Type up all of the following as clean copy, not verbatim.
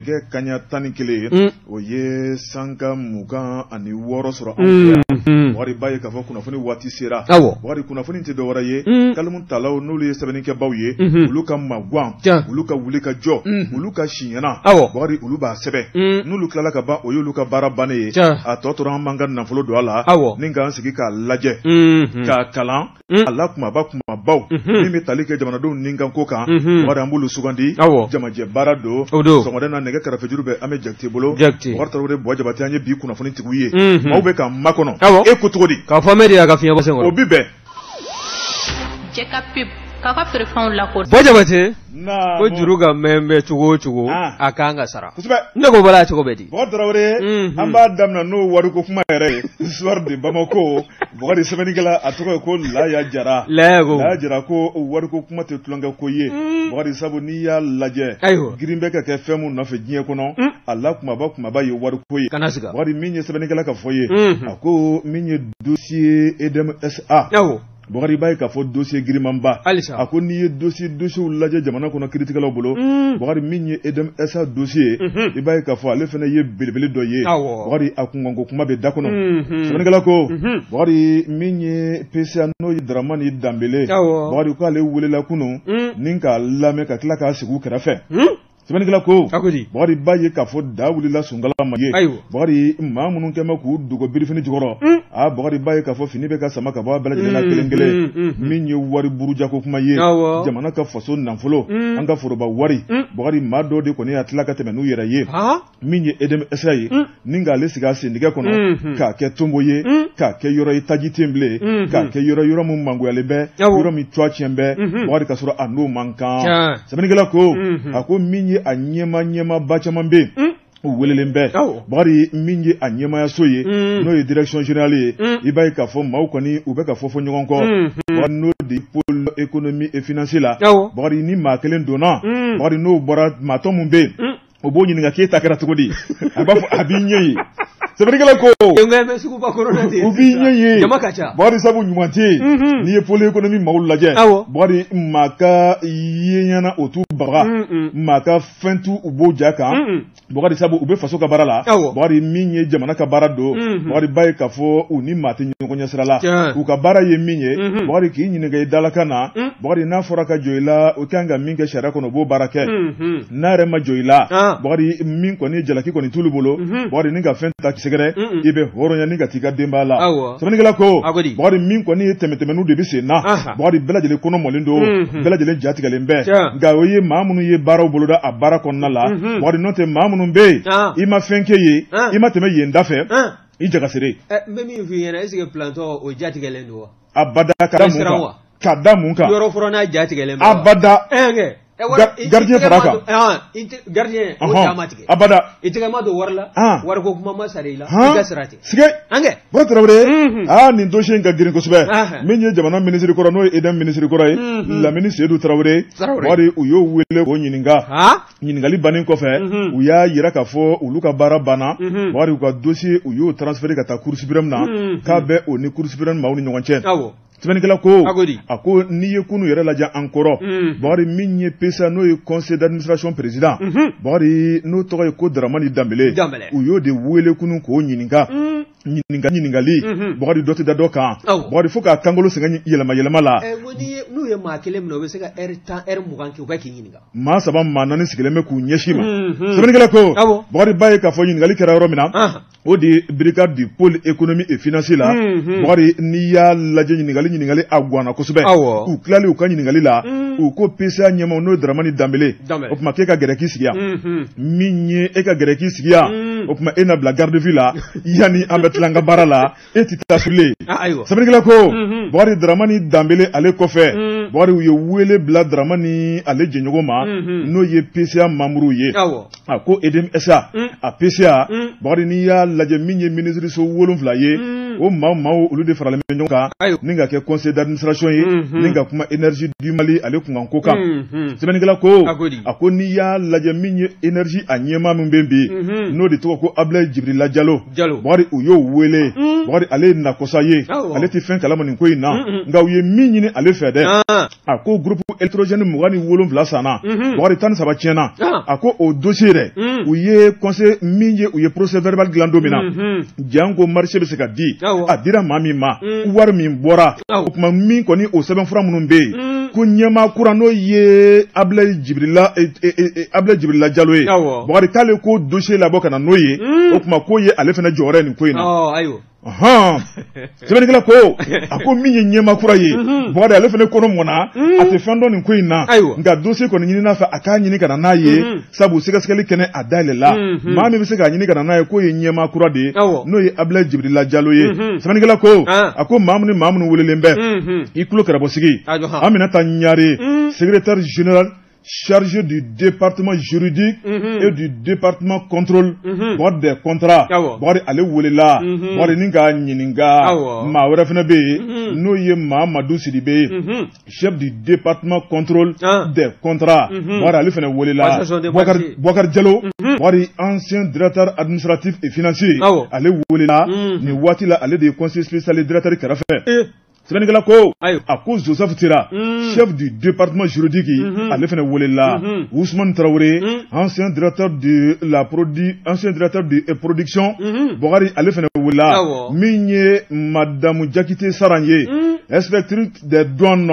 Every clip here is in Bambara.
Ke kanya tani kele o ye sanka mugan ani wɔɔrɔ sɔrɔ anw wari baye ka fɔ kunnafoni waati sera wari kunnafoni tɛ dɔwɛrɛ ye kalimu talaw n'olu ye sɛbɛnnikɛbaw ye olu ka magwan olu ka wuli ka jɔ olu ka siɲɛna wari olu b'a sɛbɛn n'olu tilala ka ban o y'olu ka baara bannen ye a tɔ tora an b'an ka nafolo don a la ni k'an sigi k'a lajɛ k'a kalan a la kumabaw min bɛ tali kɛ jamanadenw ni kan ko kan wari an b'olu sugandi jamajɛ baara don sɔgɔmada na nɛgɛ kɛrɛfɛjuru bɛ an bɛ Jakite bolo wari tarawele Buwa Jabate an ye bi kunnafoni tigiw ye maaw bɛ ka makɔnɔ e ko cogo di k'a fɔ mɛri a ka fiɲɛ bɔ senkɔrɔ o bi bɛn Jɛka pip k'a ka feerefɛnw lakɔ Buwa Jabate ko juru ka mɛn bɛ cogo o cogo a kan ka sara ne ko bala cogo bɛ di Buwa Tarawele an b'a daminɛ n'o wariko kuma yɛrɛ ye histoire de Bamako Bugari sɛbɛnnikɛla a tɔgɔ ye ko Laya Jara Laya Jara ko wariko kuma tɛ tulonkɛ ko ye Bugari sabu n'i y'a lajɛ girin bɛ ka kɛ fɛn mun nɔfɛ diɲɛ kɔnɔ a la kumaba ye wariko ye Bugari min ye sɛbɛnnikɛla ka fɔ ye a ko min ye dossier EDMSA Bugari b'a ye k'a fɔ dossier girimanba a ko n'i ye dossiew lajɛ jamana kɔnɔ kiiritigɛlaw bolo Bugari min ye EDMSA dossier i b'a ye k'a fɔ ale fana ye belebele dɔ ye Bugari a kunkanko kuma bɛ da kɔnɔ sɛbɛnnikɛla ko Bugari min ye PCA n'o ye Dramani Danbele Bugari ko ale welela kunun ni k'a lamɛn ka tila k'a sigi u kɛrɛfɛ sɛbɛnnikɛla ko Bugari b'a ye k'a fɔ da wulila sunkala ma ye Bugari maa minnu kɛn bɛ k'u dogo birifini jukɔrɔ Bugari b'a ye k'a fɔ fini bɛ ka sama ka bɔ a bɛɛ lajɛlen na kelen kelen min ye wari burujako kuma ye jamana ka faso nafolo an ka foroba wari Bugari maa dɔw de kɔni y'a tila ka tɛmɛ n'u yɛrɛ ye min ye EDMSA ye ni k'ale sigi a sendigɛ kɔnɔ k'a kɛ tonbo ye k'a kɛ yɔrɔ ye taji tɛ bilen k'a kɛ yɔrɔ min mangoyalen bɛ yɔrɔ min coix tiɲɛ bɛ Bugari ka sɔrɔ a n'o man kan sɛbɛnnikɛla ko a ko min ye a ɲɛmaba caman bɛ u welelen bɛ Bugari min ye a ɲɛmayaso ye n'o ye direction générale ye i b'a ye k'a fɔ maaw kɔni u bɛ ka fɔ ɲɔgɔn kɔ Bugari n'o de pôle économie et financier la Bugari ni maa kelen donna Bugari n'o bɔra maa tɔ min bɛ yen o b'o ɲininka k'e ta kɛra cogo di a b'a fɔ a b'i ɲɛ ye sɛbɛnnikɛla ko u b'i ɲɛ ye Bugari sabu ɲuman tɛ yen n'i ye pôle économie maaw lajɛ Bugari maa ka yeɲana o t'u baga maa ka fɛn t'u b'o ja kan Bugari sabu u bɛ faso ka baara la Bugari min ye jamana ka baara don Bugari b'a ye k'a fɔ u ni maa tɛ ɲɔgɔn ɲɛ sira la u ka baara ye min ye Bugari k'i ɲininka i dalakan na Bugari n'a fɔra ka jɔ i la o kan ka min kɛ sariya kɔnɔ o b'o baara kɛ n'a yɛrɛ ma jɔ i la Bugari min kɔni jalaki kɔni t'olu bolo Bugari ni ka fɛn ta sɛgɛrɛ i bɛ hɔrɔnya ni ka t'i ka denbaya la sɛbɛnnikɛla ko Bugari min kɔni ye tɛmɛtɛmɛnu de bɛ sen na Bugari bɛɛ lajɛlen kɔnɔ mɔlen don bɛɛ lajɛlen jatigɛlen bɛ nka o ye maa minnu ye baaraw boloda a baara kɔnɔna la Bugari n'o tɛ maa minnu bɛ yen i ma fɛn kɛ ye i ma tɛmɛ yen da fɛ i jagasere n bɛ min f'i ɲɛna est-ce que plantɔ o jatigɛlen don wa abada ka da mun kan yɔrɔ fɔra n'a jatigɛlen bɛ abada gardien fara kan gardien o jama tigɛ abada i tɛgɛma don wari la wari ko kuma ma sara i la i ka sira tɛ sige Buwa Tarawele nin dossier in ka girin kosɛbɛ min ye jamana minisiri kɔrɔ n'o ye EDM minisiri kɔrɔ ye Lamini Seydou Tarawele Bugari u y'o wele k'o ɲininka ɲininkali bannen kɔfɛ u y'a yira k'a fɔ olu ka baara banna Bugari u ka dossier u y'o transféré ka taa Cour suprême na k'a bɛ o ni Cour suprême maaw ni ɲɔgɔn cɛ sɛbɛnnikɛla ko a ko n'i ye kunu yɛrɛ lajɛ an kɔrɔ Bugari min ye PCA n'o ye conseil d'administration président Bugari n'o tɔgɔ ye ko Dramani Danbele u y'o de wele kunu k'o ɲininka ɲininkali Bugari dɔ tɛ da dɔ kan Bugari fo k'a kankolo sɛgɛn yɛlɛma la n'u ye maa kelen minɛ o bɛ se ka heure 10 heure 20 kɛ u bɛ k'i ɲininka maa 3 maa 4 sigilen bɛ k'u ɲɛsin ma sɛbɛnnikɛla ko Bugari b'a ye k'a fɔ ɲininkali kɛra yɔrɔ min na o de ye brigade du pôle économie et financier la Bugari n'i y'a lajɛ ɲininkali a guanna kosɛbɛ u tilali u ka ɲininkali la u ko PCA ɲɛmaw n'o ye Dramani Danbele o tuma k'e ka gɛrɛ k'i sigi yan min ye e ka gɛrɛ k'i sigi yan o tuma e na bila garde vue la yanni an bɛ tila an ka baara la e tɛ taa sulen sɛbɛnnikɛla ko Bugari Dramani Danbele ale kɔfɛ Bugari u ye wele bila Dramani ale jɛɲɔgɔn ma n'o ye PCA membre ye a ko EDMSA a PCA Bugari n'i y'a lajɛ min ye minisiriso 7 ye o maaw olu de faralen bɛ ɲɔgɔn kan ni ka kɛ conseil d'administration ye ni ka kuma énergie du Mali ale kunkan ko kan sɛbɛnnikɛla ko a ko n'i y'a lajɛ min ye énergie a ɲɛmaa min bɛ bi n'o de tɔgɔ ko Ablaye Djibrila Diallo Bakari u y'o wele Bakari ale ye nakosa ye ale tɛ fɛn kalama nin ko in na nka u ye min ɲini ale fɛ dɛ a ko groupe électrogène 27 sanna Bakari 13 tiɲɛna a ko o dossier dɛ u ye conseil min ye u ye procès verbal dilan don min na janko marché bɛ se ka di a dira maa min ma wari min bɔra o tuma min kɔni o sɛbɛnfura minnu bɛ yen ko ɲɛmaa kura n'o ye Ablaye Djibrila Diallo ye Bakari k'ale ko dossier labɔ ka na n'o ye o tuma k'o ye ale fana jɔyɔrɔ nin ko in na sɛbɛnnikɛla ko a ko min ye ɲɛmaa kura ye Bakari ale fana kɔnɔ mɔnna a tɛ fɛn dɔn nin ko in na nka dossier kɔni ɲini n'a fɛ a k'a ɲini ka na n'a ye sabu sɛgɛsɛgɛli kɛnɛ a dayɛlɛ la maa min bɛ se k'a ɲini ka na n'a ye k'o ye ɲɛmaa kura de ye n'o ye Ablaye Djibrila Diallo ye sɛbɛnnikɛla ko a ko maa minnu welelen bɛ i tulo kɛrɛbɔsigi Aminata Ɲare secrétaire général chargé du département juridique et du département contrôle Bakari des contrats Bakari ale welela Bakari ni ka ɲininka maa wɛrɛ fana bɛ yen n'o ye Mahamadou Sidibe chef du département contrôle des contrats Bakari ale fana welela Bakari Diallo Bakari ancien directeur administratif et financier ale welela nin waati la ale de ye conseiller spécial directeur kɛrɛfɛ sɛbɛnnikɛla ko a ko Joseph Tera chef du département juridique ale fana welela Ousmane Traoré ancien directeur de production Bakari ale fana welela min ye Madame Jakite Saran ye inspectrice des douanes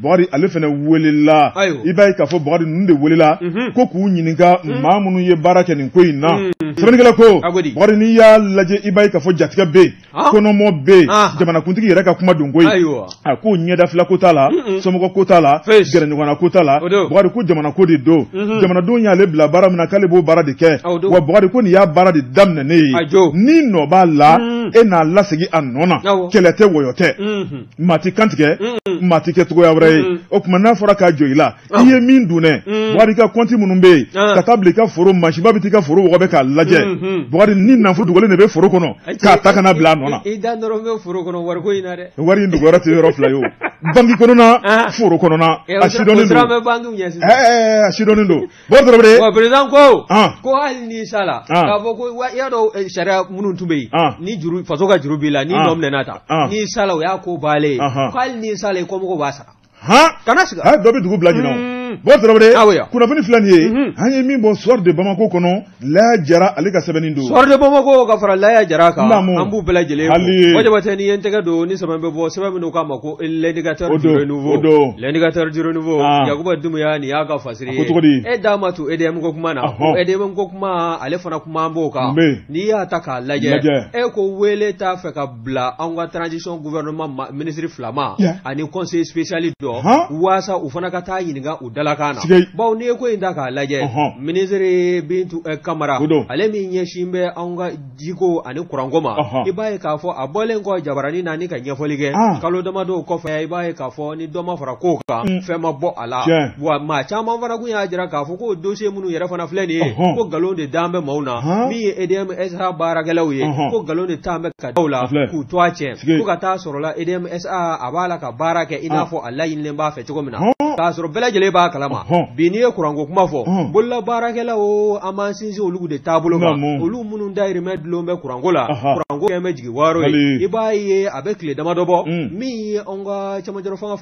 Bakari ale fana welela i b'a ye k'a fɔ Bakari ninnu de welela ko k'u ɲininka maa minnu ye baara kɛ nin ko in na sɛbɛnnikɛla ko Bakari n'i y'a lajɛ i b'a ye k'a fɔ jatigɛ bɛ yen kɔnɔmɔ bɛ yen jamanakuntigi yɛrɛ ka kuma don ko ye a ko ɲɛda fila ko t'a la somɔgɔ ko t'a la gɛrɛɲɔgɔnna ko t'a la Bakari ko jamana ko de don jamanadenw y'ale bila baara min na k'ale b'o baara de kɛ wa Bakari ko nin y'a baara de daminɛ ne ye ni nɔ b'a la e n'a lasegin a nɔ na kɛlɛ tɛ wɔyɔ tɛ maa ti kantigɛ maa ti kɛ cogoya wɛrɛ ye o tuma n'a fɔra k'a jɔ i la i ye min dun dɛ Bakari ka kɔnti minnu bɛ yen ka taa bila i ka foro mansiba bɛ t'i ka foro wɔgɔbɛ k'a lajɛ Bakari ni nafolo dogolen de bɛ foro kɔnɔ k'a ta kana bila a nɔ na wari in dogoyɔrɔ tɛ yɔrɔ fila ye o banki kɔnɔna foro kɔnɔna a sidɔnnen don a sidɔnnen don Bakari Traoré président ko hali ni sala k'a fɔ ko y'a dɔn sariya minnu tun bɛ yen ni juru faso ka juru b'i la ni nɔ minɛna ta ni sala o y'a ko baalen ko hali ni sala i kɔmɔgɔw b'a sara kana siga dɔ bɛ dugu bila ɲinɛ Bakari Traoré kunnafoni filɛ nin ye an ye min bɔ soir de Bamako kɔnɔ Laya Jara ale ka sɛbɛnni don soir de Bamako ka fara Laya Jara kan an b'u bɛɛ lajɛlen fo o jabatɛ ni ye n tɛgɛ don ni sɛbɛn bɛ bɔ sɛbɛn min k'a ma ko l'indicateur du renouveau Yakuba Dumbuya nin y'a ka fasiri ye e d'a ma to EDM ko kuma na ko EDM ko kuma ale fana kuma an b'o kan n'i y'a ta k'a lajɛ e ko wele t'a fɛ ka bila an ka transition gouvernement ministre fila ma ani conseil spécial dɔ waasa u fana ka taa ɲininka u dalakana bawo n'i ye ko in ta k'a lajɛ ministre Bintu Kamara ale min ɲɛsin bɛ an ka jiko ani kuranko ma i b'a ye k'a fɔ a bɔlen kɔ jabarani na ni ka ɲɛfɔli kɛ kalo damadɔ kɔfɛ i b'a ye k'a fɔ ni dɔ ma fara ko kan fɛn ma bɔ a la wa maa caman fana kun y'a jira k'a fɔ ko dossier minnu yɛrɛ fana filɛ nin ye ko nkalon de dan bɛ maaw na min ye EDMSA baarakɛlaw ye ko nkalon de tan bɛ ka daw la k'u to a cɛ fo ka taa sɔrɔ la EDMSA a b'a la ka baara kɛ i n'a fɔ a laɲinilen b'a fɛ cogo min na k'a sɔrɔ bɛɛ lajɛlen b'a kalama bi n'i ye kuranko kuma fɔ bolola baarakɛlaw o an b'an sinsin olu de taabolo kan olu minnu dayirimɛ dulon bɛ kuranko la kuranko kɛn bɛ jigin waro ye i b'a ye a bɛ tile damadɔ bɔ min ye an ka cɛmancɛrɛ fanga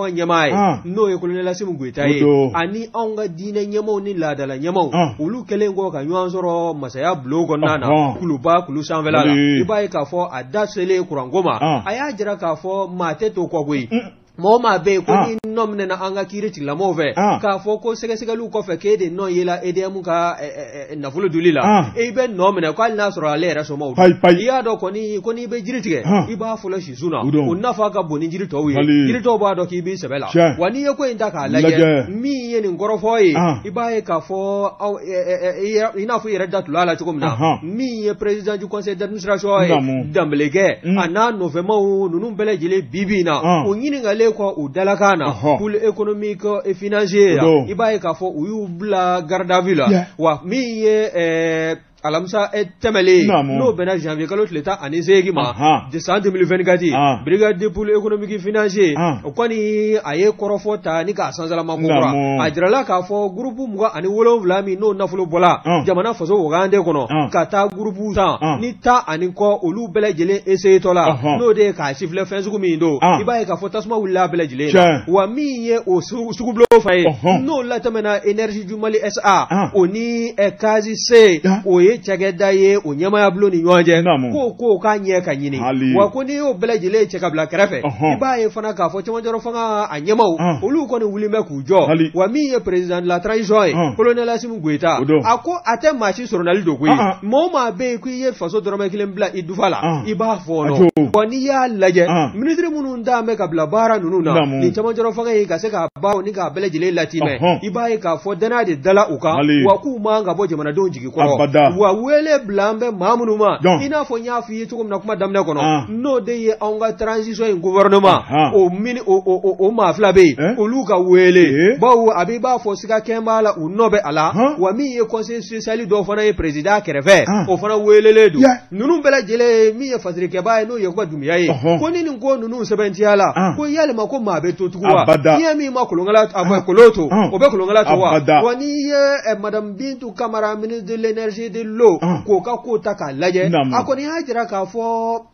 ɲɛmaa ye n'o ye colonel Assimi Goïta ye ani an ka diinɛ ɲɛmaaw ni laadala ɲɛmaaw olu kɛlen kɔ ka ɲɔgɔn sɔrɔ masaya bulon kɔnɔna na kuluba kulu sanfɛla la i b'a ye k'a fɔ a da selen kuranko ma a y'a jira k'a fɔ maa tɛ to kɔ koyi mɔgɔ maa bɛ yen ko ni nɔ minɛna an ka kiiri tigilamɔgɔw fɛ k'a fɔ ko sɛgɛsɛgɛliw kɔfɛ k'e de nɔ yela EDM ka nafolo duli la e bɛ nɔ minɛ ko hali n'a sɔrɔ ale yɛrɛ sɔnma o don i y'a dɔn kɔni ko n'i bɛ jiri tigɛ i b'a fɔlɔ sisu na o nafa ka bon ni jiri tɔw ye jiri tɔw b'a dɔn k'i b'i sɛbɛ la wa n'i ye ko in ta k'a lajɛ min ye nin kɔrɔfɔ ye i b'a ye k'a fɔ i n'a fɔ i yɛrɛ datula a la cogo min na min ye président du conseil d'administration ye Danbɛlɛkɛ a n'a nɔfɛmaw ninnu bɛɛ lajɛlen bi na o ɲininkalen ko u dalakan na pour économique et financier i b'a ye k'a fɔ u y'u bila garde à vue la wa min ye alamsa temele no bena janvier kalo tleta ani segi ma décembre 2024 brigade de pôle économique et financier kwani aye korofota ni ka sanzala makura ajrala ka fo groupe muga ani wolo vlami no nafulo bola jamana faso wogande kono kata groupe sa ni ta ani ko olu bele jele essayer tola no de ka sifle fensuku mi ndo ibaye ka fo tasma wula bele jele wa mi ye o sukublo faye no la tamena énergie du Mali SA oni kazi se o ye chageda ye o nyama ya blo ni nyonje ko ka nye ka nyini wa ko ni o bele jele cheka bla krefe ibaye fana ka fo chama joro fanga anyama olu ko ni wuli me ku jo wa mi ye président de la transition colonel Assimi Goïta ako ate machi sur Ronaldo ko mo ma be ku ye faso dorome kilem bla idufala iba fo no ko ni ya laje ministre munu nda me ka bla bara nunu na ni chama joro fanga ye ka se ka ba ni ka bele jele latime ibaye ka fo dana de dala uka wa ku ma nga boje mana don jigi ko wa wele blambe mamunuma ina fo nya fi to na kuma damne kono no de ye onga transition gouvernement o mini o ma flabe o luka wele bawo abiba fo sika kembala unobe ala wa mi ye conseil social do fana ye président kereve o fana wele ledu nunu bela jele mi ye fasiri ke bae no ye ko dumiya ye ko ni ngo nunu sebenti ala ko yale mako ma be to tuwa ye mi ma kolongala aba koloto o be kolongala to wa ni ye madame Bintou Camara ministre de l'énergie et de l'eau ko ka ko taka laje akoni hajira ka fo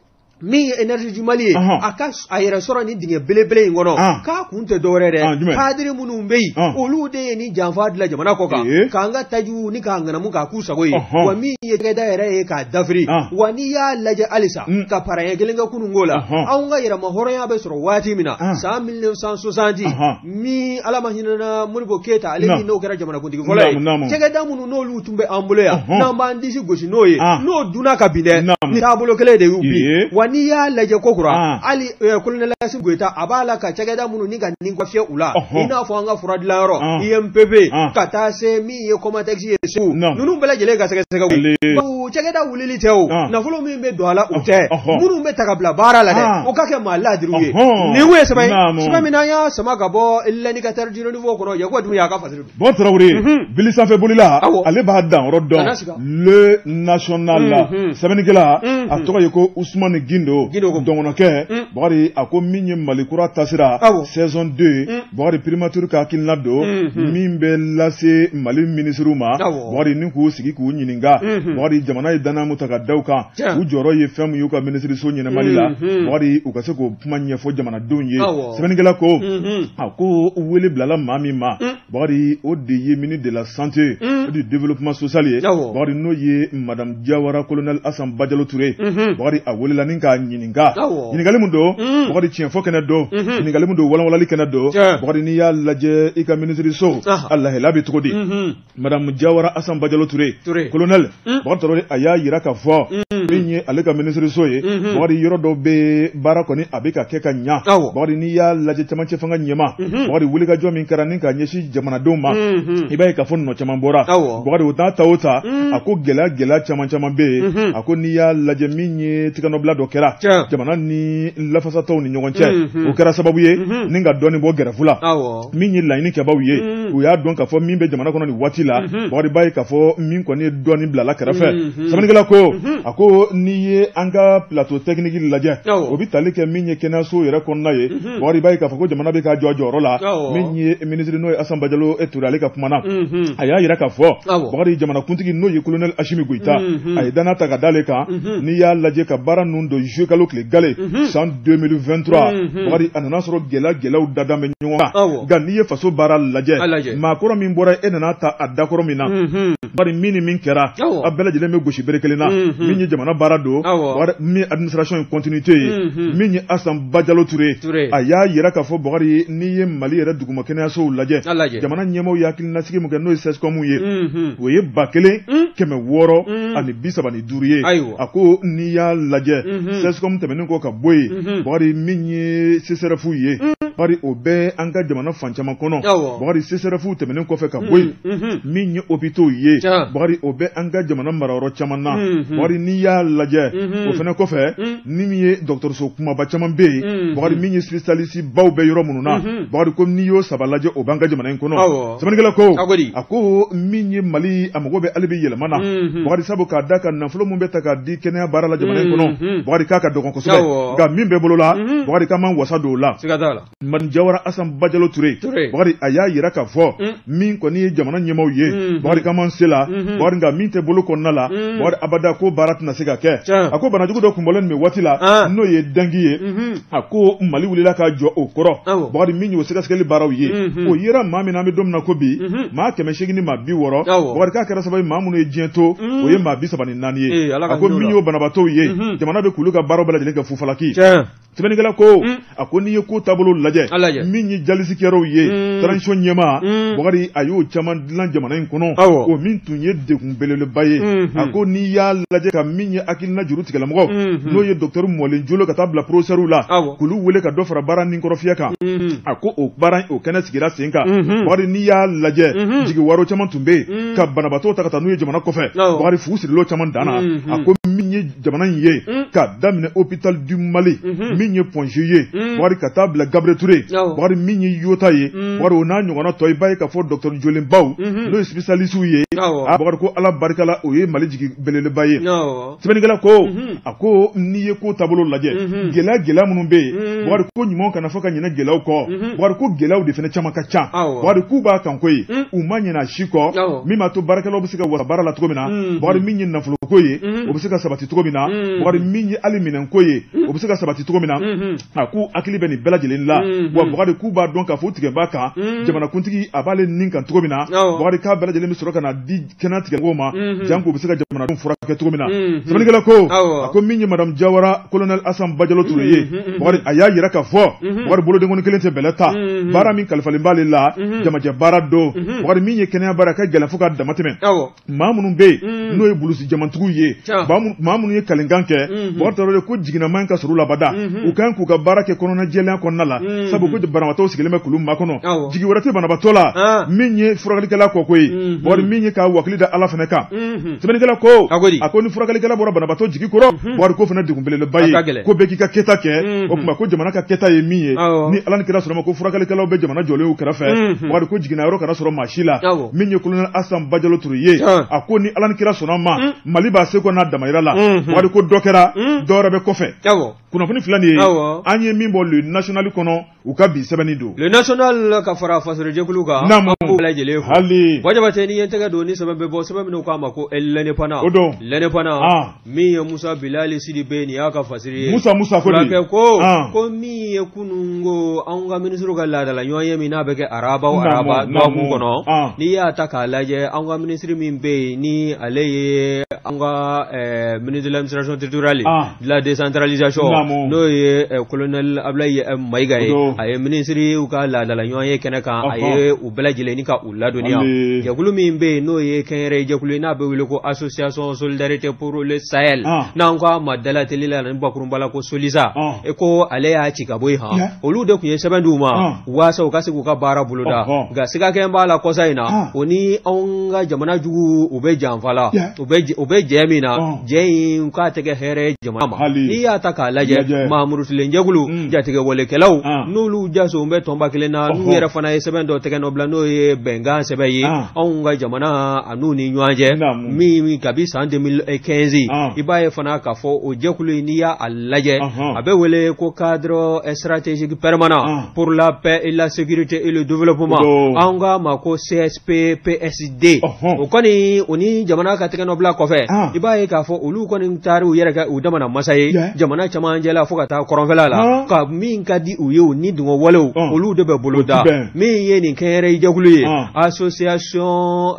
mi énergie du Mali aka ayere soro ni dinge belebele ngono ka kunte dorere kadiri munu mbei olude ni janfa de la jamana ko ka nga taju ni ka ngana mu ka kusagoyi wa mi ye daere ka dafri wa ni ya laje alisa ka paraye gelenga kunu ngola aunga yera mahoro ya be soro wati mina sa 1960 mi alama hinana muribo keta aleni no kera jamana kuntigi folay tegeda munu no lutumbe ambuleya namba ndisi goshi noye no duna kabine ni tabolo kele de ubi wani ya laje kokura ali colonel Assimi Goïta abala ka chagada munu ninga ningwa fie ula ina fo anga furadla yoro IMPP kata se mi ye koma taxi yesu nunu bela jele ga sega u chagada wulili teo na fulo mi be doala ute munu be takabla bara la de o kake mala diruye ni we sabai mina ya sama gabo illa ni katar jiro niveau kono ya ko dum ya ka fasiru bon trawri bilisa fe bolila ale ba dan rodon le national sabenikela atoka yeko Ousmane Gindo dongonoke bari ako minye malikura tasira saison 2 bari primature ka kinlado mimbe lase mali ministruma bari ninku sigi ku nyininga bari jamana idana mutaka dauka ujoro ye fem yuka ministry so nyina malila bari ukase ko pumanye fo jamana donye sebenigela ko ako wele blala mami ma bari odiye ministre de la santé et du développement social bari noye madame Diawara colonel Assane Badialo Touré bari awole la ninka nyininga nyingali mundo bari chien fo kenado nyingali mundo wala li kenado bari ni ya laje ika ministre so Allah helabi tokodi madame Diawara Assane Badialo Touré colonel bari toro aya yiraka fo minye aleka ministre so ye bari yoro do be barakoni abika keka nya bari ni ya laje tamanche fanga nyema bari wulika jo min kara ninka nyeshi jamana doma ibaye ka fon no chamambora bari utata uta ako gela chama be ako ni ya laje minye tikano blado kera jamana ni lafasa taw ni nyogonche o kera sababu ye ninga doni bo gera fula minye laini ke bawu ye o ya don ka fo mimbe jamana kono ni watila bari baye ka fo min ko ni doni blala kera fe samani gela ko ako ni ye anga plateau technique laje o bitale ke minye kena so yera konna ye bari baye ka fo ko jamana be ka jojo rola minye ministre no Assane Badialo Touré ale ka kumana aya yera ka fo bari jamana kuntigi no ye colonel Assimi Goïta ay dana ta dale ka ni ya laje ka bara nundo jeu kalo kle gale sans 2023 bari anana soro gela u dada me nyonga gani ye faso bara laje ma koro min bora enana ta adakoro mina bari mini min kera abela jele me goshi berekelena minye jamana bara do bari mi administration en continuité minye Assane Badialo Touré aya yera ka fo bari ni ye Mali yera duguma kenya so laje jamana nyemo yakil nasigi mo no ses comme ye woye bakele keme woro ani bisaba ni duriye ako ni ya laje ses comme temenen ko ka boy bari minye sesera fuye bari o bɛɛ an ka jamana fan caman kɔnɔ bakari CSRF tɛmɛnen kɔfɛ ka bɔ yen min ye hôpitaux ye bakari o bɛɛ an ka jamana marayɔrɔ caman na bakari n'i y'a lajɛ o fana kɔfɛ ni min ye dɔgɔtɔrɔso kumaba caman bɛ yen bakari min ye spécialiste baw bɛ yɔrɔ minnu na bakari ko n'i y'o saba lajɛ o b'an ka jamana in kɔnɔ sɛbɛnnikɛla ko a ko min ye Mali a mago bɛ hali bi yɛlɛma na bakari sabu k'a da ka nafolo min bɛ ta k'a di kɛnɛya baara la jamana in kɔnɔ bakari k'a ka dɔgɔn kosɛbɛ nka min bɛ bolo la bakari k'a man wasa don o la Madi Jawara Asan Bajalo Ture bakari a y'a yira k'a fɔ min kɔni ye jamana ɲɛmaaw ye bakari k'a man se la bakari nka min tɛ bolo kɔnɔna la bakari abada ko baara tɛna se ka kɛ a ko banajugu dɔ kun bɔlen nin waati la n'o ye dangi ye a ko Mali wulila k'a jɔ o kɔrɔ bakari min y'o sɛgɛsɛgɛli baaraw ye o yera maa min na an bɛ don min na ko bi maa 180 ni maa 60 bakari k'a kɛra sababu maa minnu ye diɲɛ to o ye maa 34 ye a ko min y'o banabaatɔw ye jamana bɛ k'olu ka baaraw bɛɛ lajɛlen kɛ fufalaki sɛbɛnnikɛla ko a ko n'i ye ko taabolo lajɛ min ye jalisikɛlaw ye transition ɲɛmaa bakari a y'o caman dilan jamana in kɔnɔ o min tun ye degun belebeleba ye a ko n'i y'a lajɛ ka min ye hakilina juru tigɛlamɔgɔ n'o ye docteur Mɔlen Jolo ka taa bila professeur la k'olu wele ka dɔ fara baara ninkɔrɔfiyɛ kan a ko o baara o kɛnɛ sigira sen kan bakari n'i y'a lajɛ jigi waro caman tun bɛ yen ka banabaatɔw ta ka taa n'u ye jamana kɔfɛ bakari fu sirilo caman danna a ko min ye jamana in ye ka daminɛ hôpital du Mali min ye Ponji ye bakari ka taa bila Gabriel Touré bakari min ye Yota ye bakari o n'a ɲɔgɔnna tɔ i b'a ye k'a fɔ docteur Jolenbaw n'o ye spécialiste ye bakari ko ala barika la o ye Mali jigi belebeleba ye sɛbɛnnikɛla ko a ko n'i ye ko taabolo lajɛ gɛlɛya minnu bɛ yen bakari ko ɲumanw kana fɔ ka ɲinɛ gɛlɛyaw kɔ bakari ko gɛlɛyaw de fana caman ka ca bakari k'u b'a kan koyi u ma ɲinɛ si kɔ min b'a to baarakɛlaw bɛ se ka wasa baara la cogo min na bakari min ye nafoloko ye o bɛ se ka sabati cogo min na bakari min ye hali minɛnko ye o bɛ se ka sabati cogo min na a k'u hakili bɛ nin bɛɛ lajɛlen la wa bakari k'u b'a dɔn k'a fɔ u tigɛ b'a kan jamanakuntigi a b'ale nin kan cogo min na bakari k'a bɛɛ lajɛlen bɛ sɔrɔ ka na di kɛnɛ tigɛmɔgɔw ma janko u bɛ se ka jamanadenw furakɛ cogo min na sɛbɛnnikɛla ko a ko min ye Madame Jawara colonel Asan Bajalo Ture ye bakari a y'a yira k'a fɔ bakari bolodenkɔni kelen tɛ bɛlɛ ta baara min kalifalen b'ale la jamajɛ baara don bakari min ye kɛnɛya baara ka gɛlɛn fo ka dama tɛmɛ maa minnu bɛ yen n'o ye bulusi jamantigiw ye maa minnu ye kalenkan kɛ bakari taara ko jiginama in ka sɔrɔ labada u kan k'u ka baara kɛ kɔnɔna jɛlenya kɔnɔna la sabu ko banabaatɔw sigilen bɛ kulu ma kɔnɔ jigi wɛrɛ tɛ banabaatɔ la min ye furakɛlikɛla kɔ ko ye bakari min ye k'a wakili da ala fana kan sɛbɛnnikɛla ko a ko ni furakɛlikɛla bɔra banabaatɔ jigi kɔrɔ bakari ko fana degun belebeleba ye ko bɛɛ k'i ka kɛta kɛ o tuma ko jamana ka kɛta ye min ye ni ala ni kira sɔnna ma ko furakɛlikɛlaw bɛ jamana jɔlen u kɛrɛfɛ bakari ko jiginna yɔrɔ kana sɔrɔ maa si la min ye colonel Asan Bajalo Ture ye a ko ni ala ni kira sɔnna ma Mali b'a seko n'a damayira la bakari ko dɔ kɛra dɔ wɛrɛ bɛ kɔfɛ kunnafoni fila nin ye an ye min bɔ le national kɔnɔ u ka bi sɛbɛnni don le national ka fara fasorojɛkulu kan an b'u bɛɛ lajɛlen fo hali wajabatɛ ni ye n tɛgɛ don ni sɛbɛn bɛ bɔ sɛbɛn minnu k'a ma ko l'indépendant o don l'indépendant min ye Musa Bilali Sidibe nin y'a ka fasiri ye Musa ko di ko min ye kunun ko anw ka ministre ka laadala ɲɔgɔn ye min n'a bɛ kɛ araba dɔgɔkun kɔnɔ n'i y'a ta k'a lajɛ anw ka ministre min bɛ yen ni ale ye anw ka ministre de l'administration territoriale de la décentralisation n'o ye colonel Ablaye Mayiga ye a ye ministre u ka laadala ɲɔgɔn ye kɛnɛ kan a ye u bɛɛ lajɛlen ni ka u ladɔnniya jɛkulu min bɛ yen n'o ye kɛnyɛrɛye jɛkulu ye n'a bɛ wele ko association solidarité pour le Sahel n'an ko a ma dalateli la ni bakurunba la ko Solisa ko ale y'a ci ka bɔ yen olu de tun ye sɛbɛn d'u ma waasa u ka se k'u ka baara boloda nka sigakɛ b'a la kɔsa in na o ni anw ka jamana jugu u bɛ janfa la u bɛ jɛ min na jɛ in k'a tɛ kɛ hɛrɛ jamana ma n'i y'a ta k'a lajɛ Mahamudu Tilen jɛkulu jatigɛ walekɛlaw n'olu jaso bɛ tɔnba kelen na n'u yɛrɛ fana ye sɛbɛn dɔ tɛgɛ nɔ bila n'o ye bɛnkan sɛbɛn ye anw ka jamana a n'u ni ɲɔgɔn cɛ min kabi san 2015 i b'a ye fana k'a fɔ o jɛkulu in n'i y'a lajɛ a bɛ wele ko cadre stratégique permanent pour la paix et la sécurité et le développement an ka ma ko CSP PSD o kɔni o ni jamana ka tɛgɛ nɔ bila kɔfɛ i b'a ye k'a fɔ olu kɔni taari u yɛrɛ kɛ u damana masa ye jamana camancɛ la fo ka taa kɔrɔnfɛla la ka min ka di u ye u ni dungɔ walew olu de bɛ boloda min ye nin kɛnyɛrɛye jɛkulu ye association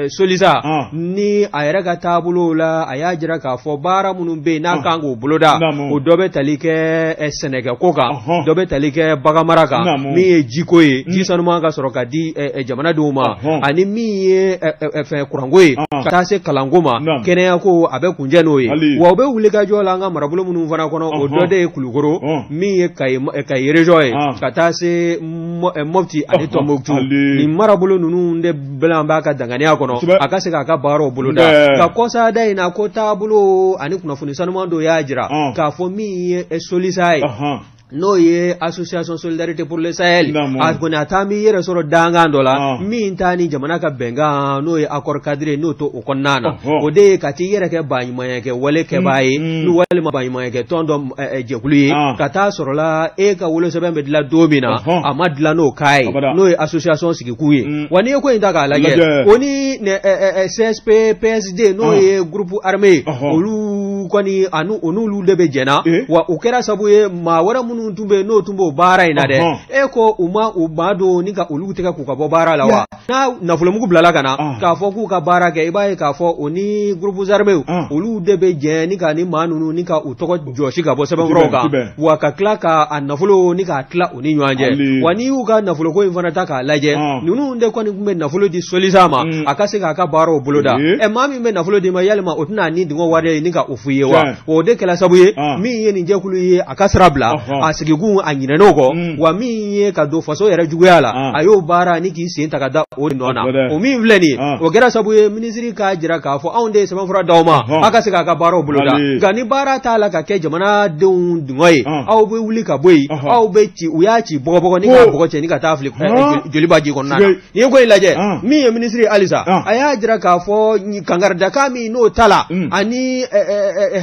Solisa ni a yɛrɛ ka taabolo la a y'a jira k'a fɔ baara minnu bɛ yen n'a kan k'o boloda o dɔ bɛ tali kɛ sɛnɛkɛko kan dɔ bɛ tali kɛ baganmara kan min ye jiko ye ji sanuman ka sɔrɔ ka di jamanadenw ma ani min ye fɛn kuranko ye ye ka taa se kalanko ma kɛnɛya ko a bɛ kunjɛ n'o ye wa u bɛ wuli ka jɔ la an ka marabolo minnu fana kɔnɔ o dɔ de ye Kulukoro min ye Kayi région ye ka taa se Mopti ani Tombouctou ni marabolo ninnu de bɛɛ an b'a ka danganiya kɔnɔ a ka se k'a ka baaraw boloda ka kɔsada in na ko taabolo ani kunnafoni sanuman dɔ y'a jira k'a fɔ min ye Solisa ye n'o ye association solidarité pour le Sahel a kɔni a taa mi yɛrɛ sɔrɔ dangan dɔ la min ta ni jamana ka bɛnkan n'o ye accord cadre n'o to o kɔnɔna na o de ye ka t'i yɛrɛ kɛ baɲumankɛ wale kɛbaa ye ni walima baɲumankɛ tɔn dɔ jɛkulu ye ka taa sɔrɔla e ka wolosɛbɛn bɛ dilan don min na a ma dilan n'o k'a ye n'o ye association sigikun ye wa n'i ye ko in ta k'a lajɛ o ni CSP PSD n'o ye groupe armé olu kɔni o n'olu de bɛ jɛna wa o kɛra sabu ye maa wɛrɛ minnu tun bɛ n'o tun b'o baara in na dɛ e ko u ma don ni ka olu tigɛ k'u ka bɔ baara la wa n'a nafolomugu bilala ka na k'a fɔ k'u ka baara kɛ i b'a ye k'a fɔ o ni groupe armés olu de bɛ jɛn ni ka ni maa ninnu ni ka u tɔgɔ jɔsi ka bɔ sɛbɛnfuraw kan wa ka tila ka a nafolo ni k'a tila u ni ɲɔgɔn cɛ wa n'i y'u ka nafoloko in fana ta k'a lajɛ ninnu de kɔni tun bɛ nafolo di Solisa ma a ka se k'a ka baaraw boloda maa min bɛ nafolo di ma yalima o tɛna ni dingɛ wari ye ni ka o f'u ye wa o de kɛla sabu ye min ye nin jɛkulu ye a ka sira bila a sigikun a ɲinɛn'o kɔ wa min ye ka don faso yɛrɛ juguya la a y'o baara ni k'i sen ta ka da o nɔ na o min filɛ nin ye o kɛra sabu ye minisiri k'a jira k'a fɔ anw de ye sɛbɛnfura d'aw ma a ka se k'a ka baaraw boloda nka ni baara t'a la ka kɛ jamanadenw dungɔ ye aw bɛ wuli ka bɔ yen aw bɛ ci u y'a ci bɔgɔbɔgɔ ni k'a bɔgɔ cɛ ni ka taa fili jolibaji kɔnɔna na nin ye ko in lajɛ min ye minisiri halisa a y'a jira k'a fɔ kangaridaka min n'o ta la ani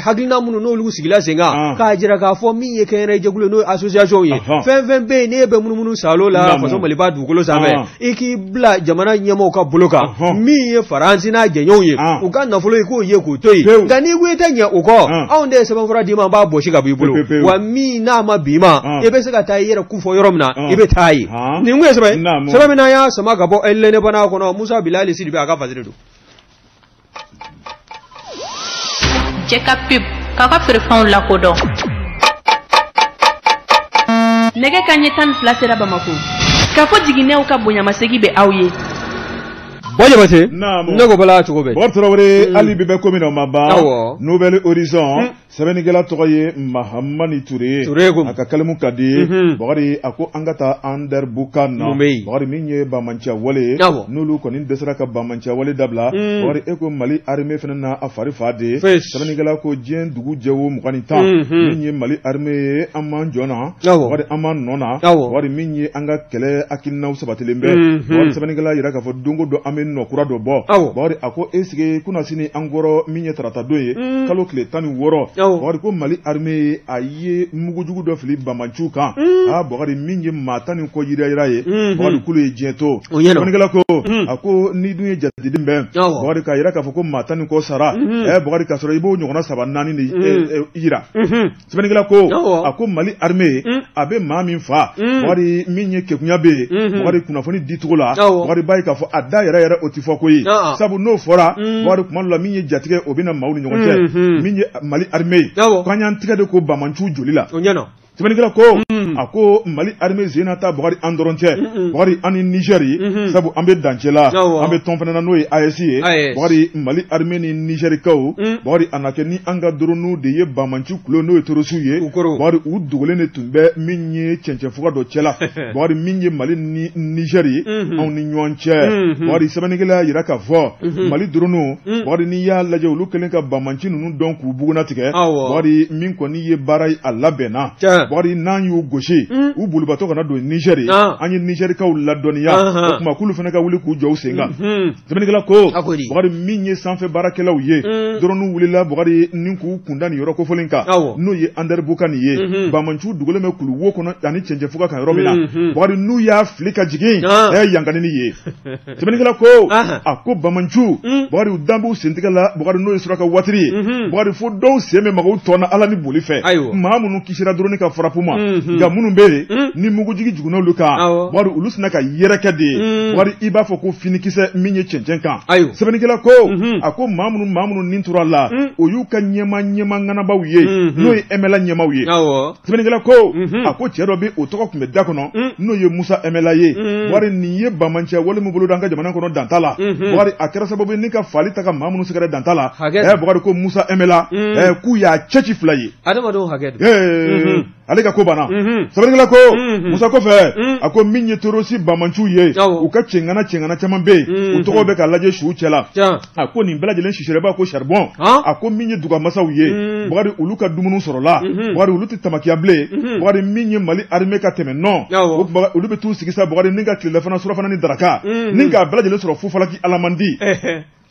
hakilina minnu n'olu sigila sen kan k'a jira k'a fɔ min ye kɛnɛrɛ jɛkulu n'o association ye fɛn fɛn bɛ yen n'e bɛ munumunu salo la faso Maliba dugukolo sanfɛ i k'i bila jamana ɲɛmɔgɔw ka bolo kan min ye Faransi n'a jɛɲɔgɔnw ye u ka nafolo ye k'o ye k'o to yen nka n'i ko i tɛ ɲɛ o kɔ anw de ye sɛbɛnfura d'i ma an b'a bɔsi ka b'i bolo wa min n'a ma b'i ma i bɛ se ka taa i yɛrɛ kun fɔ yɔrɔ min na i bɛ taa ye nin kun ye sɛbɛn min na y'a sama ka bɔ lɛnɛbana kɔnɔ Musa Bilali Sidibe a ka fasiri don Jɛka pub k'a ka feerefɛnw lakodɔn nɛgɛ kanɲɛ 12 sera Bamako k'a fɔ jiginɛw ka bonyamasegi bɛ aw ye Bojabate ne ko bala cogo bɛ Tarawele hali bi bɛ ko min na o ma ban Nouvelle Horizon sɛbɛnnikɛla tɔgɔ ye Mahamani Ture a ka kalimu ka di Bakari a ko an ka taa Ander Bukan na Bakari min ye Bamancia wale n'olu kɔni dɛsɛra ka Bamancia wale dabila Bakari e ko Mali armée fana na a fari fa de sɛbɛnnikɛla ko diɲɛ dugu jɛ o 20 min ye Mali armée ye an m'an jɔ na Bakari an m'an nɔ na Bakari min ye an ka kɛlɛ hakilinaw sabatilen bɛ Bakari sɛbɛnnikɛla yira k'a fɔ don o don an bɛ nɔ kura dɔ bɔ Bakari a ko est-ce kuna sini an kɔrɔ min ye tarata don ye kalo tile 16 Bakari ko Mali armée a ye mugujugu dɔ fili Bamanciw kan Bakari min ye maa 10 ni kɔ yira ye Bakari kulu ye diɲɛ to sɛbɛnnikɛla ko a ko ni dun ye jateden bɛn Bakari k'a yira k'a fɔ ko maa 10 ni kɔ sara Bakari k'a sɔrɔ i b'o ɲɔgɔnna 3-4 de yira sɛbɛnnikɛla ko a ko Mali armée a bɛ maa min fa Bakari min ye kekunya bɛ yen Bakari kunnafoni di cogo la Bakari b'a ye k'a fɔ a da yɛrɛ o ti fɔ ko ye sabu n'o fɔra Bakari kuma dɔ la min ye jatigɛ o bɛna maaw ni ɲɔgɔn cɛ min ye Mali armée k'an y'an tigɛ de ko Bamanciw joli la sɛbɛnnikɛla ko a ko Mali armée zena ta Bakari an dɔrɔn tɛ Bakari an ni Niger sabu an bɛ dancɛ la an bɛ tɔn fana na n'o ye AES ye Bakari Mali armée ni Nigerikaw Bakari a na kɛ ni an ka drone de ye Bamanciw kulo n'o ye terroriste ye Bakari u dogolen de tun bɛ min ye cɛncɛnfuga dɔ cɛ la Bakari min ye Mali ni Niger ye anw ni ɲɔgɔn cɛ Bakari sɛbɛnnikɛla yira k'a fɔ Mali drone Bakari n'i y'a lajɛ olu kɛlen ka Bamanci ninnu dɔn k'u buguna tigɛ Bakari min kɔni ye baara ye a labɛnna Bakari n'an y'u gosi u bolibatɔ kana don Niger an ye Nigerikaw ladɔnniya o tuma k'olu fana ka wuli k'u jɔ u sen kan sɛbɛnnikɛla ko Bakari min ye sanfɛ baarakɛlaw ye drone wulila Bakari ni k'u kunda nin yɔrɔ kofɔlen kan n'o ye Ander Bukan ye Bamanciw dogolen bɛ kulu wo kɔnɔ ani cɛncɛnfuga kan yɔrɔ min na Bakari n'u y'a fili ka jigin yankanini ye sɛbɛnnikɛla ko a ko Bamanciw Bakari u dan b'u sentigɛ la Bakari n'o ye suraka watiri ye Bakari fo dɔw sen bɛ maga u tɔ na Ala ni boli fɛ maa minnu kisira drone ka farapuma nka minnu bɛ yen ni mugujigi jugunna olu kan wari olu sina ka yɛrɛkɛ de ye wari i b'a fɔ ko finikisɛ min ye cɛncɛn kan sɛbɛnnikɛla ko a ko maa minnu nin tora la o y'u ka ɲɛma ŋanabaw ye n'o ye MLA ɲɛmaw ye sɛbɛnnikɛla ko a ko cɛ dɔ bɛ o tɔgɔ tun bɛ da kɔnɔ n'o ye Musa MLA ye wari nin ye bamancɛ wale min bolo da an ka jamana kɔnɔ danta la wari a kɛra sababu ni ka fali ta ka maa minnu sɛgɛrɛ danta la Bakari ko Musa MLA k'u y'a cɛci fila ye ale ka ko banna sɛbɛnnikɛla ko Musa kɔfɛ a ko min ye terroriste bamanciw ye u ka cɛŋana caman bɛ yen u tɔgɔ bɛ ka lajɛ suw cɛ la a ko nin bɛɛ lajɛlen sisɛrɛ b'a ko charbon a ko min ye dugamasaw ye Bakari olu ka dumuni sɔrɔla Bakari olu tɛ tamakiya bilen Bakari min ye Mali armée ka tɛmɛ nɔ olu bɛ t'u sigi sa Bakari ni ka tilelafana surafana ni daraka ni k'a bɛɛ lajɛlen sɔrɔ fufalaki alamandi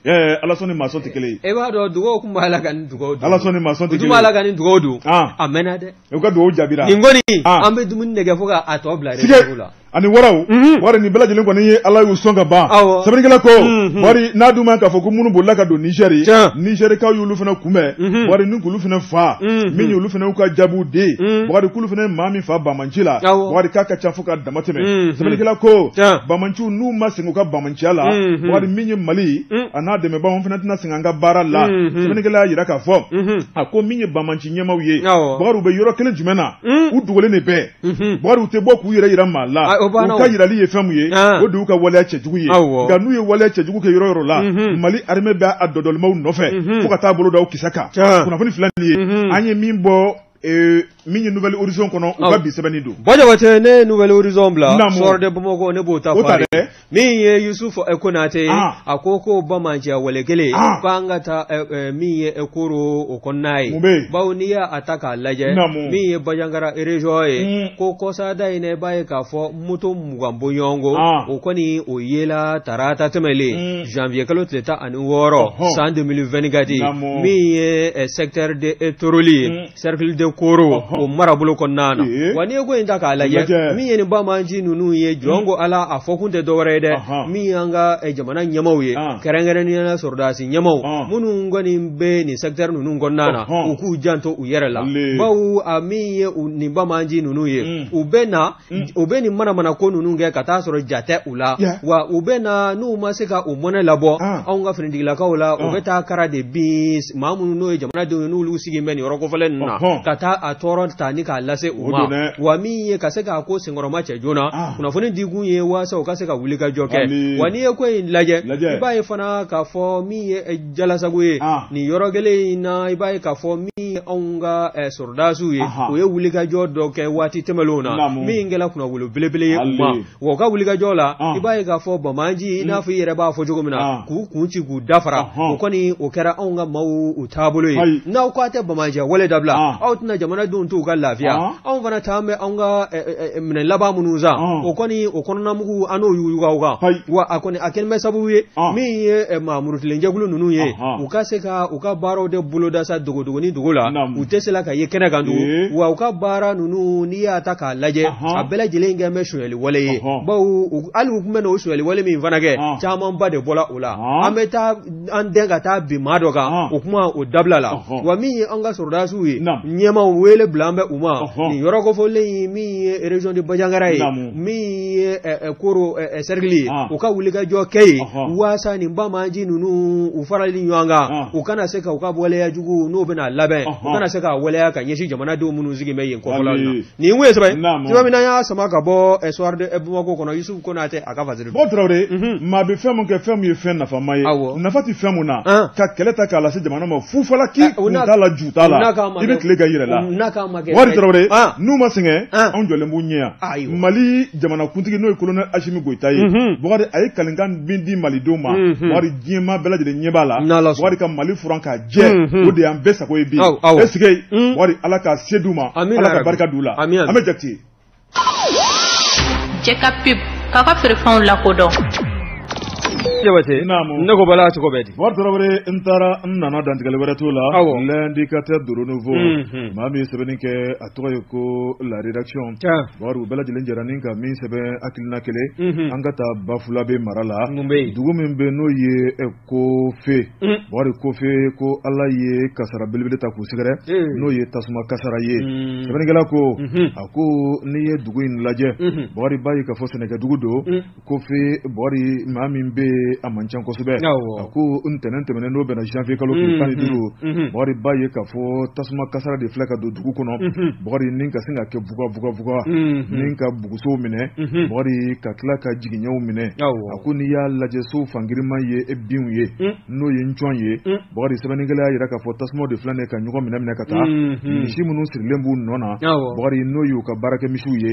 ala sɔnni maa sɔn tɛ kelen ye. E b'a dɔn dugawu kun b'a la ka nin dugawu don. Ala sɔnni maa sɔn tɛ kelen ye. U b'a la ka nin dugawu don. A mɛnna dɛ. U ka dugawu jaabira. Nin kɔni an bɛ dumuni nɛgɛ fo k'a tɔ bila réseau la. Ani waraw wari nin bɛɛ lajɛlen kɔni ye Ala y'u sɔn ka ban sɛbɛnnikɛla ko wari n'a dun ma k'a fɔ ko minnu bolila ka don Niger Nigerikaw y'olu fana kunbɛn wari ni k'olu fana fa min y'olu fana y'u ka jaabiw di wari k'olu fana ye maa min fa Bamanci la wari k'a ka ca fo ka dama tɛmɛ sɛbɛnnikɛla ko Bamanciw n'u ma segin u ka Bamanciya la wari min ye Mali a n'a dɛmɛbagaw fana tɛna segin an ka baara la sɛbɛnnikɛla y'a yira k'a fɔ a ko min ye Bamanci ɲɛmaw ye Bakari u bɛ yɔrɔ kelen jumɛn na u dogolen de bɛɛ Bakari u tɛ bɔ k'u yɛrɛ yira maa la u ka yirali ye fɛn mun ye o de y'u ka waleya cɛjugu ye nka n'u ye waleya cɛjugu kɛ yɔrɔ yɔrɔ la Mali armée bɛ a dɔdɔlimaw nɔfɛ fo ka taa bolo da o kisɛ kan kunnafoni fila nin ye an ye min bɔ min ye Nouvelle Horizon kɔnɔ u ka bi sɛbɛnni don Bɔjabate ne Nouvelle Horizon bila sɔrɔ de Bamakɔ ne b'o ta fɔ min ye Yusufu Konate a ko Bamanciya wale kelen k'an ka taa min ye Ekoro o kɔnɔna ye bawo n'i y'a ta k'a lajɛ min ye Bajangara région ye ko kɔsada in ne b'a ye k'a fɔ moto 20 bɔɲɔgɔnko o kɔni o yela tarata tɛmɛlen janvier kalo tile 16 san 2024 min ye secteur de Toroli ye cercle de Koro o marabolo kɔnɔna na wa n'i ye ko in ta k'a lajɛ min ye nin Bamanci ninnu ye jɔnko Ala a fɔ kun tɛ dɔwɛrɛ ye dɛ min y'an ka jamana ɲɛmaw ye kɛrɛnkɛrɛnnenya sɔrɔdasi ɲɛmaw minnu kɔni bɛ nin secteur ninnu kɔnɔna na u k'u janto u yɛrɛ la bawo a min ye nin Bamanci ninnu ye u bɛ nin manamana ko ninnu kɛ ka taa sɔrɔ jatɛ u la wa u bɛ na n'u ma se ka u mɔnɛ labɔ anw ka finitigilakaw la u bɛ taa kara de bin maa minnu n'o ye jamanadenw ye n'olu sigilen bɛ nin yɔrɔ kɔfɛlen ninnu na ka taa a tɔɔrɔ ta ni k'a lase u ma wa min ye ka se k'a ko senkɔrɔma cɛ joona kunnafoni di kun ye waasa u ka se ka wuli ka jɔ kɛ wa n'i ye ko in lajɛ i b'a ye fana k'a fɔ min ye Jalasago ye nin yɔrɔ kelen in na i b'a ye k'a fɔ min ye anw ka sɔrɔdasiw ye u ye wuli ka jɔ dɔ kɛ waati tɛmɛlenw na min kɛra kunnawolo belebele ye u ma wa u ka wuli ka jɔ la i b'a ye k'a fɔ Bamanci i n'a fɔ i yɛrɛ b'a fɔ cogo min na k'u kun ci k'u dafara o kɔni o kɛra anw ka maaw u taabolo ye n'aw k'a tɛ Bamanciya wale dabila aw tɛna jamanadenw t'u ka lafiya anw fana taa bɛ anw ka minɛ laban minnu san o kɔni o kɔnɔna mugu an n'o yuguba kan wa a kɔni a kɛlen bɛ sababu ye min ye maamurutilenjɛkulu ninnu ye u ka se ka u ka baaraw de boloda sa dogodogoni dogo la u tɛ se la ka ye kɛnɛ kan tugun wa u ka baara ninnu n'i y'a ta k'a lajɛ a bɛɛ lajɛlen kɛ bɛ sonyali wale ye bawo hali u tun bɛ na o sonyali wale min fana kɛ camanba de bɔra o la an bɛ taa an dɛn ka taa bin maa dɔ kan o kuma o dabila la wa min ye an ka sɔrɔdasiw ye ɲɛmaw wele bila an bɛ u ma nin yɔrɔ kofɔlen ye min ye région de Bajangara ye min ye Koro cercle ye u ka wuli ka jɔ kɛ ye waasa nin Bamanci ninnu u farali ɲɔgɔn kan u kana se ka u ka waleya jugu n'o bɛna labɛn u kana se ka waleya ka ɲɛsin jamanadenw minnu sigi bɛ yen kɔfɔla na nin kun ye sɛbɛn sɛbɛn min y'a sama ka bɔ soir de Bamakɔ kɔnɔ Yusufu Konate a ka fasiri bon Traoré maa bɛ fɛn mun kɛ fɛn mun ye fɛn nafama ye nafa tɛ fɛn mun na ka kɛlɛ ta k'a lase jamana ma fufalaki kun t'a la ju t'a la i bɛ tile ka yɛrɛ la wari Traoré n'u ma sɛgɛn anw jɔlen b'u ɲɛ yan Mali jamanakuntigi n'o ye colonel Asimi Goïta ye Bakari a ye kalikan min di malidenw ma Bakari diɲɛma bɛɛ lajɛlen ɲɛ b'a la Bakari ka Mali furan ka jɛ o de y'an bɛɛ sago ye bi est-ce que Bakari Ala ka se d'u ma Ala ka barika d'u la an bɛ Jakite Jɛka pub k'a ka feerefɛnw lakodɔn jabate nego bala to ko bedi wartore intara nana dantigale waratola l'indicateur de renouveau mami sebeninke atoye ko la rédaction waru bela jelenjeraninka min sebe akilina kele angata bafulabe marala dugu min be no ye ko fe waru ko fe ko ala ye kasara belbele ta ku sigare no ye tasuma kasara ye sebeningala ko ako ni ye dugu in laje waru bayi ka fo seneka dugu do ko fe waru mami be amanchan ko sube ako untenente menendo be na janvier kalo kan duru waru bayi ka fo tasuma kasara de flaka do dugu kono waru ninka singa ke vuga ninka buguso mine waru ka kla ka jiginyaw mine ako ni ya laje so fangirima ye ebiun ye no ye nchon ye waru sebeningala yira ka fo tasuma de flane ka nyugo mine kata mishi munu sirlembu nona waru no yu ka barake mishu ye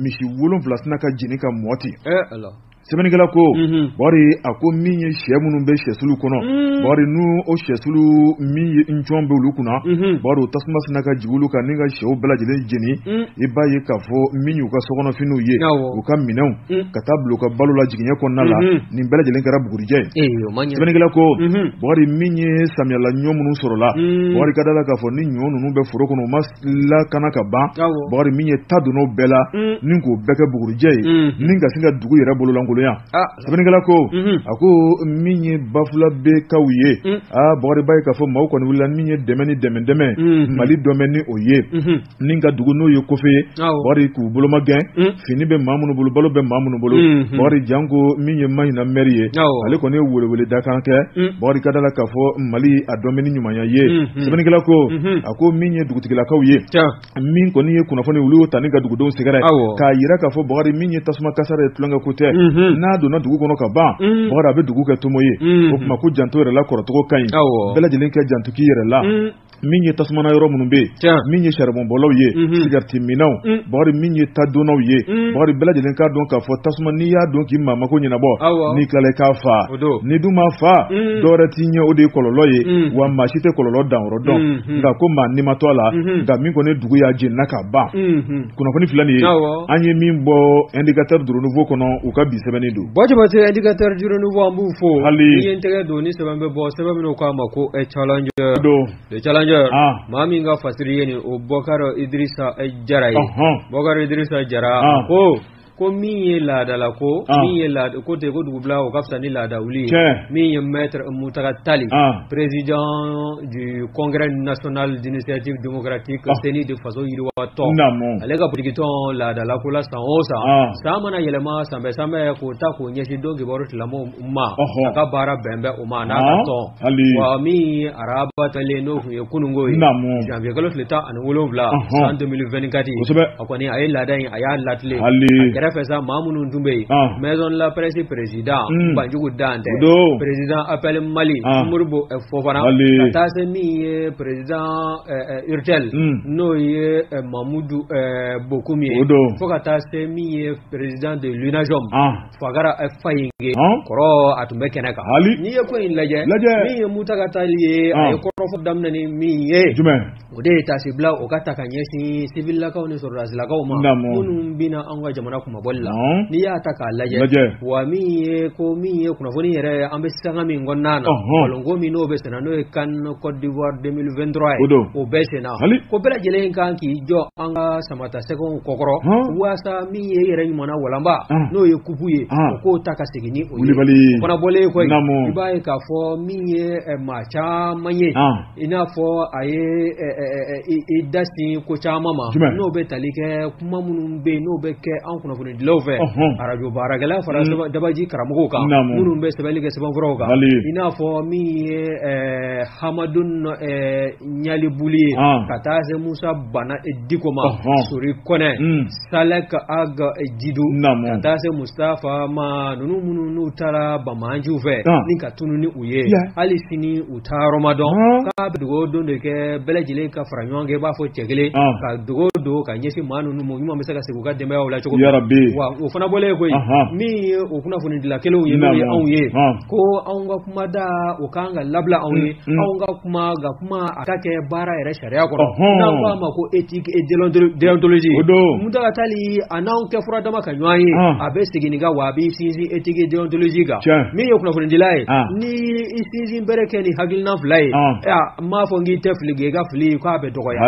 mishi wolon flasna ka jinika moti sebeningala ko bari ako minye shemunu be shesulu kono bari nu o shesulu minye nchombe ulukuna bari tasma sinaka jiwulu ka ninga shew bela jele jeni ibaye ka fo minyu ka sokono finu ye uka minaw ka tablo ka balula jiginya konna la ni bela jele ngara bugurije sebeningala ko bari minye samyala nyomunu sorola bari kadala ka fo ni nyonu nu be furo kono masla kana ka ba bari minye taduno bela ninko beka bugurije ninga singa dugu yera bolula sebeningala ko ako minye bafula be kawye bori bay ka fo maw kon wala minye demeni deme mali domeni oye ninga dugu no yo kofe bori ku bolo magen fini be mamunu bolo balo be mamunu bolo bori jango minye mayina meriye ale ko ne wole dakanke bori kadala ka fo mali adomeni nyumanya ye sebeningala ko ako minye dugu tigila kawye min ko ni kuna fo ne wulu taniga dugu don sigara ka yira ka fo bori minye tasuma kasare tulanga kote na do na dugu kono ka ba bora be dugu ka tomoye o kuma ko janto yere la koroto ko kan bela jelen ka janto ki yere la minye tasmana yoro munumbe minye charbon bolaw ye sigarti minaw bori minye tadonaw ye bori bela jelen ka don ka fo tasma ni ya don ki mama ko nyina bo ni klale ka fa ni duma fa dore tinye ode kololo ye wa machite kololo dan rodon nga ko ma ni matola nga min ko ne dugu ya jenna ka ba kuna ko ni filani ye anye min bo indicateur de renouveau kono u ka bi sebeni do boje bote indicateur de renouveau ambu fo ni yentege do ni sebambe bo sebambe no ka mako e challenger do le challenger mami nga fasiri yeni o Bokaro Idrissa Jara Bokaro Idrissa Jara ko miye lada la ko miye lada ko te ko dubla o kafta ni lada uli miye maître Moutaka Tali président du Congrès national d'initiative démocratique CENI de façon yiriwa to alega brigiton lada la ko la sanosa samana yelema sambe ko ta ko nyeshi dogi borot lamo umma aka bara bembe umma na ka to wa mi araba tale no ye kunungo janvier kalo leta an wolobla en 2024 akoni ay lada aya latle fesa Mamoudou Ndoumbe maison la presse président Banjugu Dante président appel Mali Mourbo Fofana Tase mi président Urtel no ye Mamoudou Bokoumi Foka Tase mi président de l'UNAJOM Fagara Fayinge Koro Atumbe Kenaka ni ye ko in laje mi Moutaka Tali ay koro fo damnani mi ye ode Tase bla o kata kanyesi civil la ka on so razila ka o ma munum bina anga jamana kuma bolla ni ya taka laje wa mi ko mi kuna foni yere ambe sanga mi ngonnana longo mi no besena no kan Côte d'Ivoire 2023 o besena ko bela jele kan ki jo anga samata sekon kokoro wasa mi yere mona walamba no ye kupuye ko taka segini o kona bole ko ibaye ka fo mi macha manye ina fo aye idasi ko chama ma no betalike kuma munum be no be ke an kuna foni love arajo baragala faransa dabaji karamugo ka munum be sebeli ke seban froga ina fo mi Hamadun nyali buli katase Musa bana edikoma suri kone Salek aga jidu katase Mustafa ma nunu tara bamanju ve ninka tununi uye ali sini uta Ramadan ka dugo don de ke belejile ka faranyo ba fo chegele ka dugo do ka nyesi manu no mo me saka segu ka dembe wala choko ya rabbi wa o fana bole ko mi o kuna funi dila kelo ye no ye on ye ko an ga kuma da o kanga labla on ye an ga kuma akake bara ere sharia ko na ba ma ko ethique et déontologie muta tali anan ke fura dama ka nyaye abe sigini ga wabi sisi ethique et déontologie ga mi yo kuna funi dila ni sisi bereke ni hagilna flay ya ma fo ngi teflige ga fli ko abe dogo ya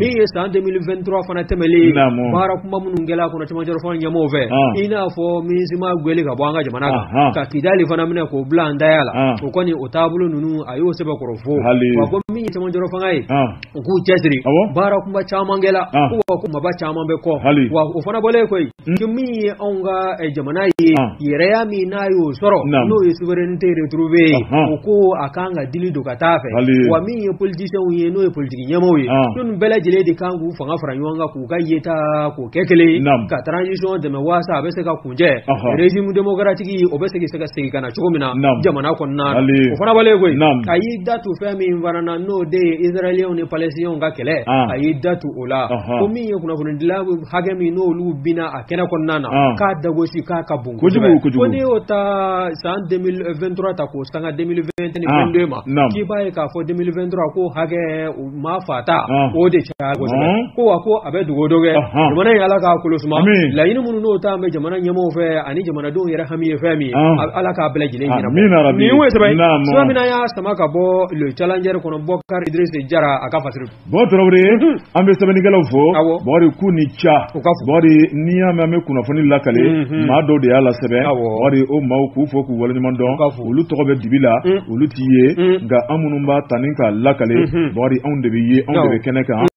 mi ye san 2023 fana temeli bara kuma munu ngela ko na tama joro fana nyamo ve ina fo mi sima gwele ga bwanga jamana ka kidali fana mine ko blanda yala ko koni otabulu nunu ayo sebe korofo wa ko mi tama joro fana yi ku chesri bara kuma chama ngela ko kuma ba chama be ko wa o fana bole ko kimi onga e jamana yi yere ya mi na yo soro no yi souveraineté retrouver ko akanga dili do katafe wa mi politician yi no politique nyamo yi nun bela jele de kangu fanga faranyonga ku ga yeta ko kekele ka transition de mewasa abese ka kunje régime démocratique obese ke seka seki kana chomina jamana ko na o fana bale ko ayi datu fami varana no de israelien ne palestinien ga kele ayi datu ola ko mi kuna kuna dilabu hagemi no lu bina akena ko nana ka dagoshi ka bungu ko ne ota san 2023 ta ko sanga 2020 ni 22 ma ki bae ka fo 2023 ko hage ma fata o de cha ko abe dugo doge jamana yala ka kulusma la yin munu no ta me jamana nyamo fe ani jamana do yere hamiye fami ala ka bela jile nyina ni we sabai so mina ya sama ka bo le challenger kono Bokar Idriss Jara aka fasiru bo torobre ambe sabani galo fo bori kuni cha bori niya me kuna foni lakale ma do de ala sebe bori o ma ku fo ku wala nyamando ulu to be dibila ulu tiye ga amunumba taninka lakale bori on de biye on de keneka